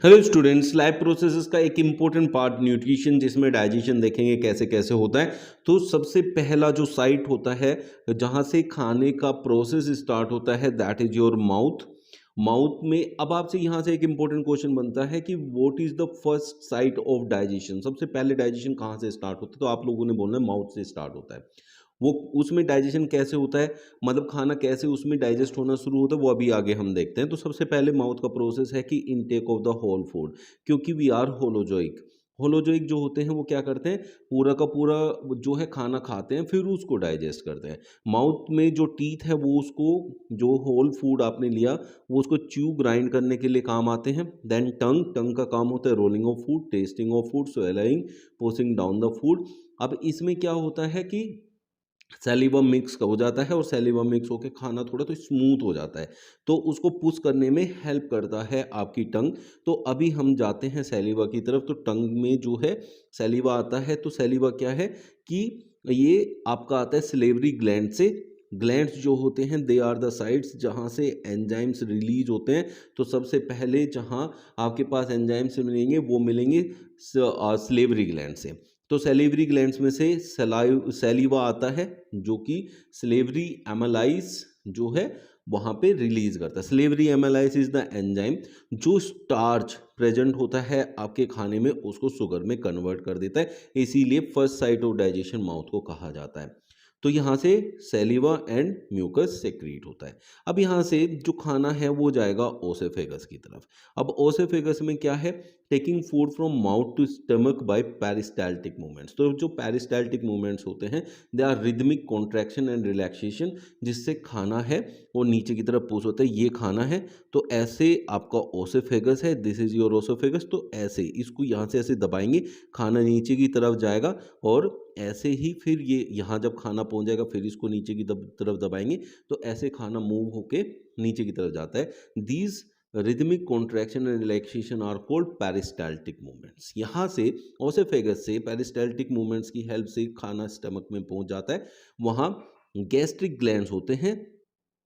Hello students, life processes का एक important part nutrition, जिसमें डाइजेशन देखेंगे कैसे कैसे होता है। तो सबसे पहला जो साइट होता है जहाँ से खाने का प्रोसेस स्टार्ट होता है, that is your mouth. Mouth में अब आपसे यहाँ से एक इम्पोर्टेंट क्वेश्चन बनता है कि what is the first sight of digestion. सबसे पहले डाइजेशन कहाँ से स्टार्ट होता है? तो आप लोगों ने बोलना है माउथ से स्टार्ट होता है। वो उसमें डाइजेशन कैसे होता है, मतलब खाना कैसे उसमें डाइजेस्ट होना शुरू होता है, वो अभी आगे हम देखते हैं। तो सबसे पहले माउथ का प्रोसेस है कि intake of the whole food, क्योंकि वी आर होलोजोइक। होलोजोइक जो होते हैं वो क्या करते हैं, पूरा का पूरा जो है खाना खाते हैं फिर उसको डाइजेस्ट करते हैं। माउथ में जो टीथ है वो उसको, जो होल फूड आपने लिया वो उसको च्यू ग्राइंड करने के लिए काम आते हैं। देन टंग, टंग का काम होता है rolling of food, testing of food, swelling, pushing down the food. अब इसमें क्या होता है कि सैलिवा मिक्स हो जाता है और सैलिवा मिक्स होकर खाना थोड़ा तो स्मूथ हो जाता है, तो उसको पुश करने में हेल्प करता है आपकी टंग। तो अभी हम जाते हैं सैलिवा की तरफ। तो टंग में जो है सैलिवा आता है, तो सैलिवा क्या है कि ये आपका आता है सिलेवरी ग्लैंड से। ग्लैंड्स जो होते हैं दे आर द साइट्स जहाँ से एंजाइम्स रिलीज होते हैं। तो सबसे पहले जहाँ आपके पास एंजाइम्स मिलेंगे वो मिलेंगे सिलेवरी ग्लैंड से। तो सैलिवरी ग्लैंड्स में से सैलिवा आता है, जो कि स्लेवरी एमालाइज जो है वहाँ पे रिलीज करता है। स्लेवरी एमालाइज इज द एंजाइम जो स्टार्च प्रेजेंट होता है आपके खाने में उसको शुगर में कन्वर्ट कर देता है। इसीलिए first sight of digestion mouth को कहा जाता है। तो यहाँ से सैलिवा एंड म्यूकस सेक्रीट होता है। अब यहाँ से जो खाना है वो जाएगा ओसेफेगस की तरफ। अब ओसेफेगस में क्या है, taking food from mouth to stomach by peristaltic movements. तो जो पेरिस्टाल्टिक मूवमेंट्स होते हैं they are rhythmic contraction and relaxation, जिससे खाना है वो नीचे की तरफ पुश होता है। ये खाना है तो ऐसे आपका ओसेफेगस है, दिस इज योर ओसेफेगस। तो ऐसे इसको यहाँ से ऐसे दबाएंगे, खाना नीचे की तरफ जाएगा और ऐसे ही फिर ये यहाँ जब खाना पहुँच जाएगा फिर इसको नीचे की तरफ दबाएंगे, तो ऐसे खाना मूव होके नीचे की तरफ जाता है। These rhythmic contraction and relaxation are called peristaltic movements. यहाँ से ओसेफेगस से पेरिस्टाल्टिक मूवमेंट्स की हेल्प से खाना स्टमक में पहुंच जाता है। वहाँ गैस्ट्रिक ग्लैंड्स होते हैं।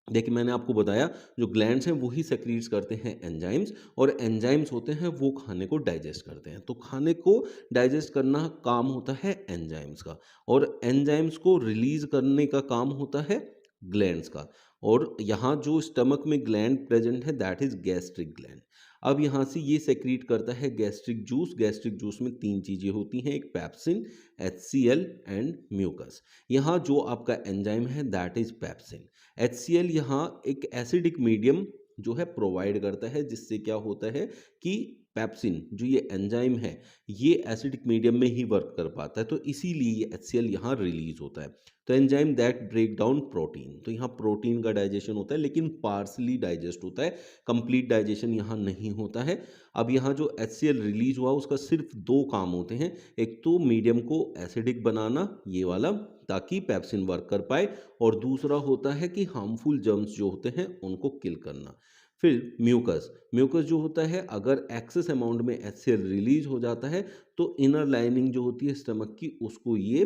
देखिए मैंने आपको बताया जो ग्लैंड्स हैं वही सेक्रीट्स करते हैं एंजाइम्स, और एंजाइम्स होते हैं वो खाने को डाइजेस्ट करते हैं। तो खाने को डाइजेस्ट करना काम होता है एंजाइम्स का, और एंजाइम्स को रिलीज करने का काम होता है ग्लैंड्स का। और यहाँ जो स्टमक में ग्लैंड प्रेजेंट है दैट इज गैस्ट्रिक ग्लैंड। अब यहाँ से ये सेक्रीट करता है गैस्ट्रिक जूस। गैस्ट्रिक जूस में तीन चीज़ें होती हैं, एक पैप्सिन, HCl एंड म्यूकस। यहाँ जो आपका एंजाइम है दैट इज पैप्सिन। HCl यहाँ एक एसिडिक मीडियम जो है प्रोवाइड करता है, जिससे क्या होता है कि पेप्सिन जो ये एंजाइम है ये एसिडिक मीडियम में ही वर्क कर पाता है, तो इसीलिए ये HCl यहाँ रिलीज होता है। तो enzyme that break down protein, तो यहाँ प्रोटीन का डाइजेशन होता है लेकिन पार्सली डाइजेस्ट होता है, कंप्लीट डाइजेशन यहाँ नहीं होता है। अब यहाँ जो HCl रिलीज हुआ उसका सिर्फ दो काम होते हैं, एक तो मीडियम को एसिडिक बनाना ये वाला ताकि पेप्सिन वर्क कर पाए, और दूसरा होता है कि हार्मफुल जर्म्स जो होते हैं उनको किल करना। फिर म्यूकस, म्यूकस जो होता है अगर एक्सेस अमाउंट में HCl रिलीज हो जाता है तो इनर लाइनिंग जो होती है स्टमक की उसको ये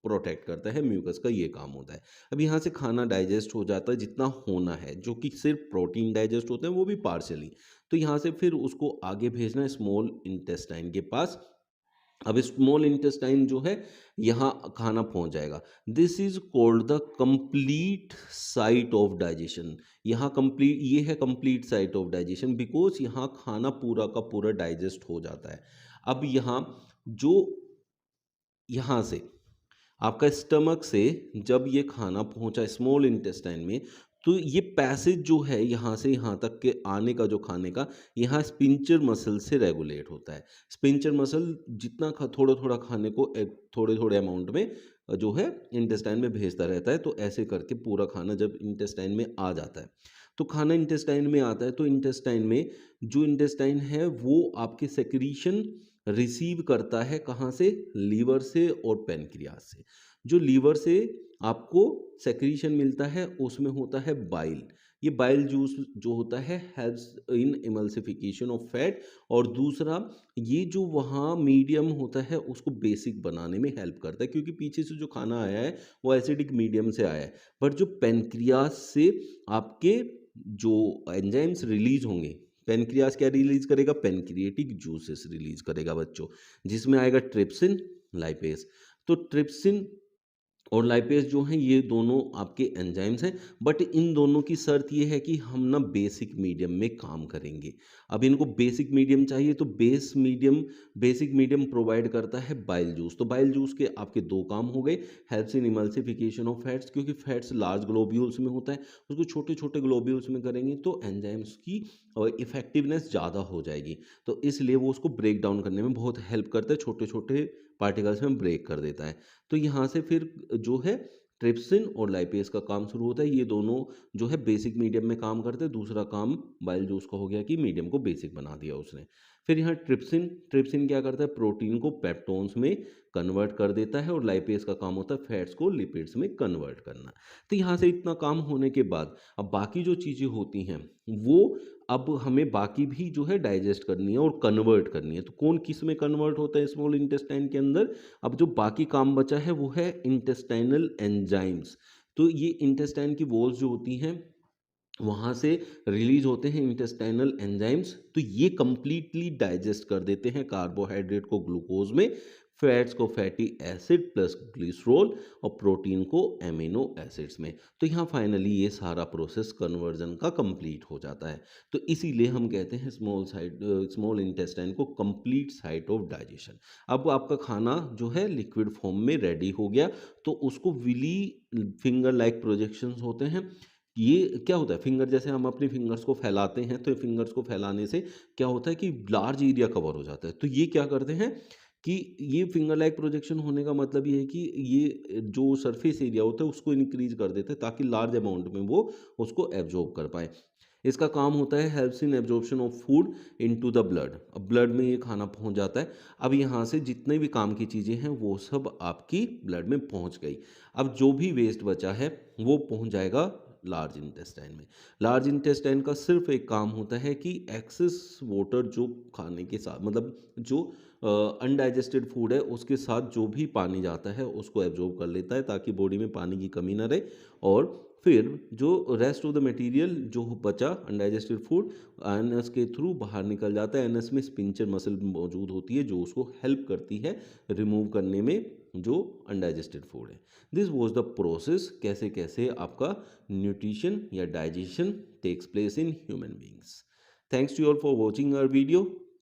प्रोटेक्ट करता है, म्यूकस का ये काम होता है। अब यहाँ से खाना डाइजेस्ट हो जाता है जितना होना है, जो कि सिर्फ प्रोटीन डाइजेस्ट होते हैं वो भी पार्शियली। तो यहाँ से फिर उसको आगे भेजना है स्मॉल इंटेस्टाइन के पास। अब स्मॉल इंटेस्टाइन जो है यहाँ खाना पहुंच जाएगा। This is called the complete site of digestion. यहाँ कंप्लीट, ये है complete site of digestion because यहाँ खाना पूरा का पूरा डाइजेस्ट हो जाता है। अब यहाँ जो, यहाँ से आपका स्टमक से जब ये खाना पहुंचा स्मॉल इंटेस्टाइन में, तो ये पैसेज जो है यहाँ से यहाँ तक के आने का जो खाने का, यहाँ स्पिंचर मसल से रेगुलेट होता है। स्पिंचर मसल जितना थोड़ा थोड़ा खाने को एक थोड़े थोड़े अमाउंट में जो है इंटेस्टाइन में भेजता रहता है। तो ऐसे करके पूरा खाना जब इंटेस्टाइन में आ जाता है, तो खाना इंटेस्टाइन में आता है, तो इंटेस्टाइन में जो इंटेस्टाइन है वो आपके सेक्रीशन रिसीव करता है कहाँ से, लीवर से और पेनक्रियास से। जो लीवर से आपको सेक्रीशन मिलता है उसमें होता है बाइल। ये बाइल जूस जो होता है helps in emulsification of fat, और दूसरा ये जो वहाँ मीडियम होता है उसको बेसिक बनाने में हेल्प करता है, क्योंकि पीछे से जो खाना आया है वो एसिडिक मीडियम से आया है। बट जो पेनक्रियास से आपके जो एंजाइम्स रिलीज होंगे पेनक्रियाज क्या रिलीज करेगा, पेनक्रिएटिक जूसेस रिलीज करेगा बच्चों, जिसमें आएगा ट्रिप्सिन, लाइपेज। तो ट्रिप्सिन और लाइपेज जो हैं ये दोनों आपके एंजाइम्स हैं, बट इन दोनों की शर्त ये है कि हम ना बेसिक मीडियम में काम करेंगे। अब इनको बेसिक मीडियम चाहिए, तो बेसिक मीडियम प्रोवाइड करता है बाइल जूस। तो बाइल जूस के आपके दो काम हो गए, helps in emulsification of fats, क्योंकि फैट्स लार्ज ग्लोब्यूल्स में होता है, उसको छोटे छोटे ग्लोब्यूल्स में करेंगे तो एंजाइम्स की इफेक्टिवनेस ज़्यादा हो जाएगी, तो इसलिए वो उसको ब्रेक डाउन करने में बहुत हेल्प करता है, छोटे छोटे पार्टिकल्स में ब्रेक कर देता है। तो यहाँ से फिर जो है ट्रिप्सिन और लाइपेज का काम शुरू होता है, ये दोनों जो है बेसिक मीडियम में काम करते हैं। दूसरा काम बाइल जूस का हो गया कि मीडियम को बेसिक बना दिया उसने। फिर यहाँ ट्रिप्सिन ट्रिप्सिन क्या करता है, प्रोटीन को पेप्टोन्स में कन्वर्ट कर देता है, और लाइपेज का काम होता है फैट्स को लिपिड्स में कन्वर्ट करना। तो यहाँ से इतना काम होने के बाद अब बाकी जो चीज़ें होती हैं वो अब हमें बाकी भी जो है डाइजेस्ट करनी है और कन्वर्ट करनी है। तो कौन किस में कन्वर्ट होता है स्मॉल इंटेस्टाइन के अंदर, अब जो बाकी काम बचा है वो है इंटेस्टाइनल एंजाइम्स। तो ये इंटेस्टाइन की वॉल्स जो होती हैं वहाँ से रिलीज होते हैं इंटेस्टाइनल एंजाइम्स, तो ये कंप्लीटली डाइजेस्ट कर देते हैं कार्बोहाइड्रेट को ग्लूकोज में, फैट्स को फैटी एसिड प्लस ग्लिसरॉल, और प्रोटीन को एमिनो एसिड्स में। तो यहाँ फाइनली ये सारा प्रोसेस कन्वर्जन का कंप्लीट हो जाता है। तो इसीलिए हम कहते हैं स्मॉल इंटेस्टाइन को कंप्लीट साइट ऑफ डाइजेशन। अब आपका खाना जो है लिक्विड फॉर्म में रेडी हो गया, तो उसको विली फिंगर लाइक प्रोजेक्शंस होते हैं। ये क्या होता है, फिंगर जैसे हम अपनी फिंगर्स को फैलाते हैं, तो फिंगर्स को फैलाने से क्या होता है कि लार्ज एरिया कवर हो जाता है। तो ये क्या करते हैं कि ये फिंगर लाइक प्रोजेक्शन होने का मतलब ये है कि ये जो सरफेस एरिया होता है उसको इंक्रीज कर देते हैं ताकि लार्ज अमाउंट में वो उसको एब्जॉर्ब कर पाए। इसका काम होता है helps in absorption of food into the blood. अब ब्लड में ये खाना पहुंच जाता है। अब यहाँ से जितने भी काम की चीज़ें हैं वो सब आपकी ब्लड में पहुंच गई। अब जो भी वेस्ट बचा है वो पहुंच जाएगा लार्ज इंटेस्टाइन में। लार्ज इंटेस्टाइन का सिर्फ एक काम होता है कि एक्सेस वाटर जो खाने के साथ मतलब जो अनडाइजेस्टेड फूड है उसके साथ जो भी पानी जाता है उसको एब्जॉर्ब कर लेता है ताकि बॉडी में पानी की कमी ना रहे, और फिर जो रेस्ट ऑफ द मटेरियल जो बचा अनडाइजेस्टेड फूड एनएस के थ्रू बाहर निकल जाता है। एनएस में स्पिंचर मसल मौजूद होती है जो उसको हेल्प करती है रिमूव करने में जो अनडाइजेस्टेड फूड है। दिस वॉज द प्रोसेस, कैसे कैसे आपका न्यूट्रिशन या digestion takes place in human beings. Thanks to you all for watching our video.